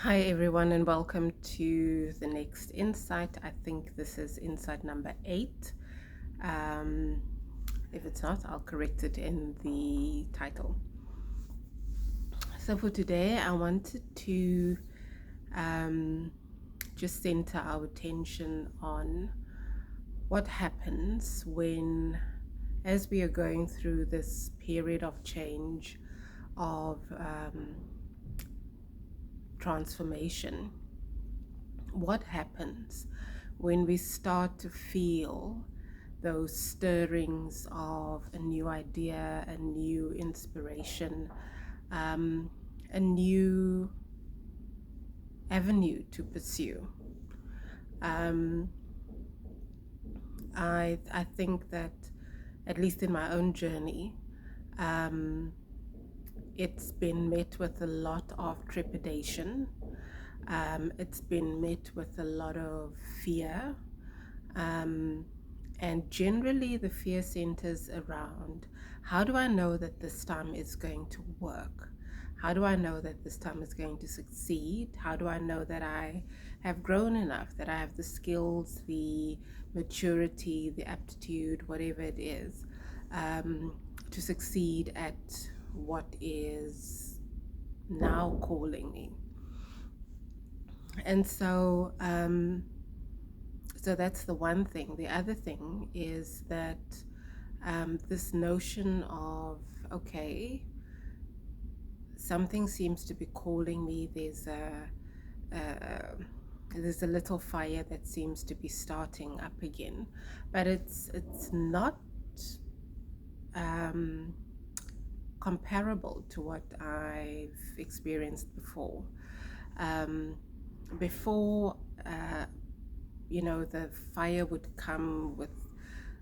Hi, everyone, and welcome to the next insight. I think this is insight number 8. Um, if it's not, I'll correct it in the title. So, for today, I wanted to just center our attention on what happens when, as we are going through this period of change, of transformation, what happens when we start to feel those stirrings of a new idea, a new inspiration, um, a new avenue to pursue. Um, I think that, at least in my own journey, um, it's been met with a lot of trepidation. It's been met with a lot of fear. Um, and generally, the fear centers around, how do I know that this time is going to work? How do I know that this time is going to succeed? How do I know that I have grown enough, that I have the skills, the maturity, the aptitude, whatever it is, um, to succeed at what is now calling me? And so that's the one thing. The other thing is that this notion of, okay, something seems to be calling me. Uh, there's a little fire that seems to be starting up again, but it's not um, comparable to what I've experienced before. Um, before, uh, the fire would come with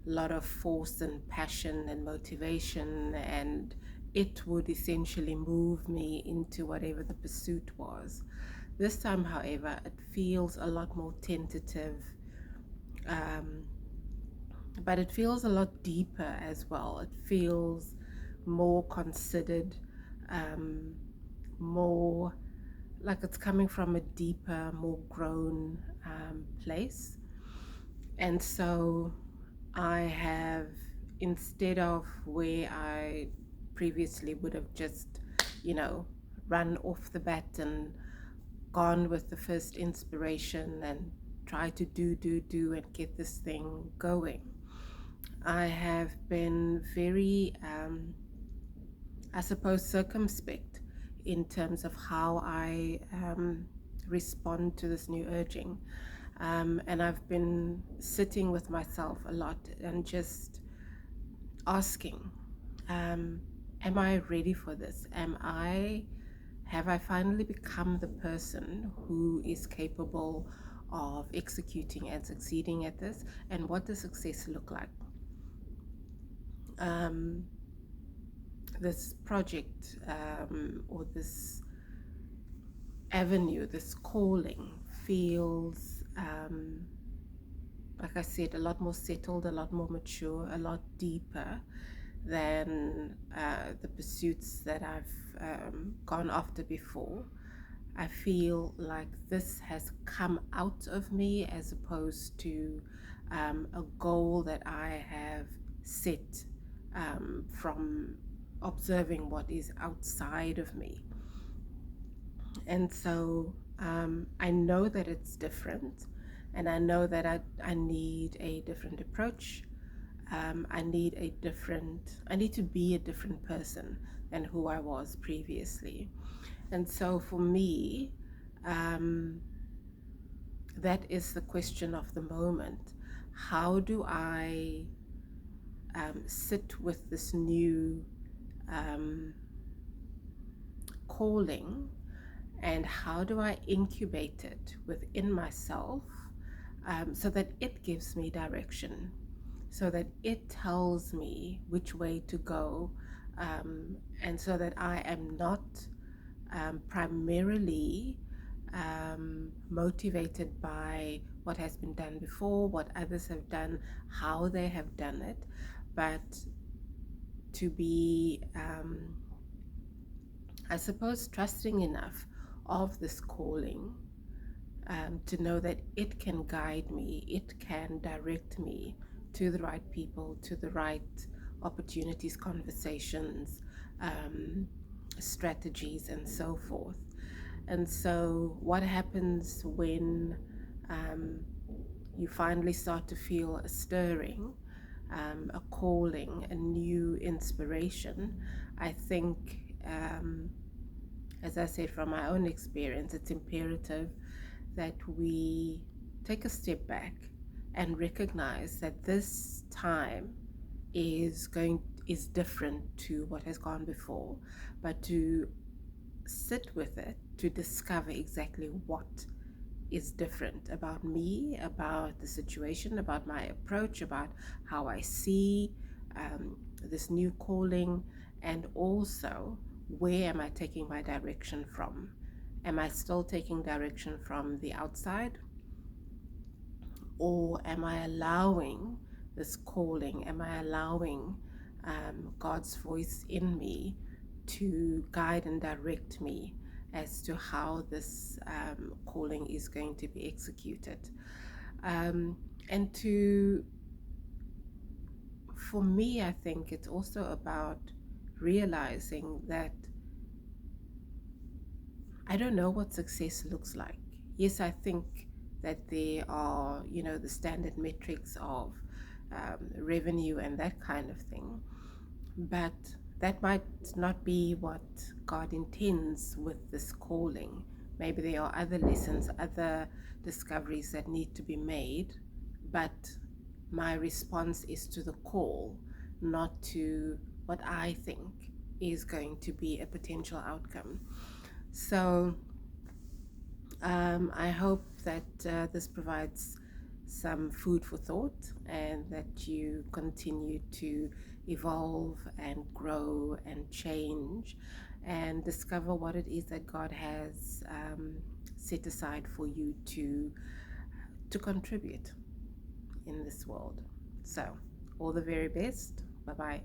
a lot of force and passion and motivation, and it would essentially move me into whatever the pursuit was. This time, however, it feels a lot more tentative, um, but it feels a lot deeper as well. It feels more considered, um, more like it's coming from a deeper, more grown place. And so I have, instead of where I previously would have just, you know, run off the bat and gone with the first inspiration and try to do and get this thing going, I have been very, I suppose, circumspect in terms of how I respond to this new urging. And I've been sitting with myself a lot and just asking, am I ready for this? Have I finally become the person who is capable of executing and succeeding at this? And what does success look like? Um, this project, or this avenue, this calling feels, like I said, a lot more settled, a lot more mature, a lot deeper than the pursuits that I've gone after before. I feel like this has come out of me as opposed to a goal that I have set from observing what is outside of me. And so I know that it's different, and I know that I need a different approach. I need to be a different person than who I was previously. And so for me, um, that is the question of the moment. How do I sit with this new um, calling, and how do I incubate it within myself, so that it gives me direction, so that it tells me which way to go, and so that I am not primarily motivated by what has been done before, what others have done, how they have done it, but to be, I suppose, trusting enough of this calling, to know that it can guide me, it can direct me to the right people, to the right opportunities, conversations, um, strategies, and so forth. And so, what happens when um, you finally start to feel a stirring, a calling, a new inspiration? I think, as I said from my own experience, it's imperative that we take a step back and recognize that this time is different to what has gone before, but to sit with it, to discover exactly what is different about me, about the situation, about my approach, about how I see this new calling, and also where am I taking my direction from? Am I still taking direction from the outside, or am I allowing this calling? Am I allowing God's voice in me to guide and direct me as to how this calling is going to be executed? Um, and to, for me, I think it's also about realizing that I don't know what success looks like. Yes, I think that there are, the standard metrics of revenue and that kind of thing, but that might not be what God intends with this calling. Maybe there are other lessons, other discoveries that need to be made, but my response is to the call, not to what I think is going to be a potential outcome. So I hope that this provides some food for thought, and that you continue to evolve and grow and change and discover what it is that God has set aside for you to contribute in this world. So, all the very best. Bye bye.